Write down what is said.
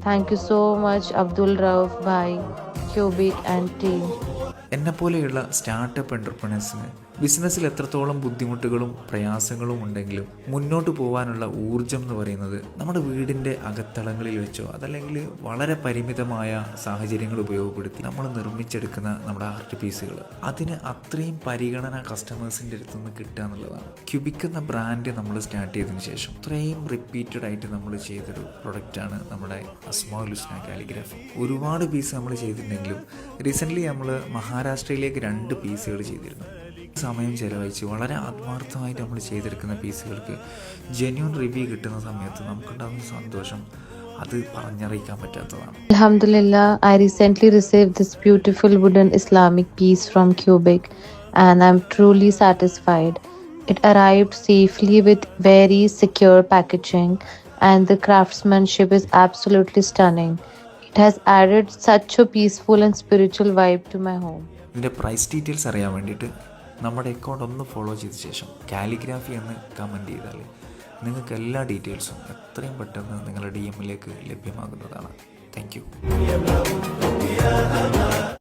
Thank you so much, Abdul Rauf Bhai, Cubic and team. എന്നെപ്പോലെയുള്ള startup എൻ്റർപ്രണേഴ്സിന് ബിസിനസ്സിൽ എത്രത്തോളം ബുദ്ധിമുട്ടുകളും പ്രയാസങ്ങളും ഉണ്ടെങ്കിലും മുന്നോട്ട് പോകാനുള്ള ഊർജം എന്ന് പറയുന്നത് നമ്മുടെ വീടിൻ്റെ അകത്തളങ്ങളിൽ വെച്ചോ അതല്ലെങ്കിൽ വളരെ പരിമിതമായ സാഹചര്യങ്ങൾ ഉപയോഗപ്പെടുത്തി നമ്മൾ നിർമ്മിച്ചെടുക്കുന്ന നമ്മുടെ ആർട്ട് പീസുകൾ അതിന് അത്രയും പരിഗണന കസ്റ്റമേഴ്സിൻ്റെ അടുത്ത് നിന്ന് കിട്ടുക എന്നുള്ളതാണ്. ക്യൂബിക് എന്ന ബ്രാൻഡ് നമ്മൾ സ്റ്റാർട്ട് ചെയ്തതിന് ശേഷം ഇത്രയും റിപ്പീറ്റഡ് ആയിട്ട് നമ്മൾ ചെയ്തൊരു പ്രൊഡക്റ്റാണ് നമ്മുടെ അസ്മാഉൽ ഹുസ്ന കാലിഗ്രാഫി. ഒരുപാട് പീസ് നമ്മൾ ചെയ്തിട്ടുണ്ടെങ്കിലും റീസെൻ്റ്ലി നമ്മൾ മഹാരാഷ്ട്രയിലേക്ക് 2 പീസുകൾ ചെയ്തിരുന്നു. സമയം ചെലവഴിച്ച് വളരെ ആത്മാർത്ഥമായിട്ട് നമ്മൾ ചെയ്തെടുക്കുന്ന പീസുകൾക്ക് ജെന്യൂൻ റിവ്യൂ കിട്ടുന്ന സമയത്ത് നമുക്കുണ്ടാകുന്ന സന്തോഷം അത് പറഞ്ഞറിയിക്കാൻ പറ്റാത്തതാണ്. Alhamdulillah, I recently received this beautiful wooden Islamic piece from Cubic and I'm truly satisfied. It arrived safely with very secure packaging and the craftsmanship is absolutely stunning. It has added such a peaceful and spiritual vibe to my home. ഇതിൻ്റെ price details അറിയാൻ വേണ്ടിയിട്ട് നമ്മുടെ account ഒന്ന് follow ചെയ്ത ശേഷം calligraphy എന്ന് comment ചെയ്താൽ നിങ്ങൾക്ക് എല്ലാ ഡീറ്റെയിൽസും എത്രയും പെട്ടെന്ന് നിങ്ങളുടെ DM ലഭ്യമാകുന്നതാണ്. Thank you.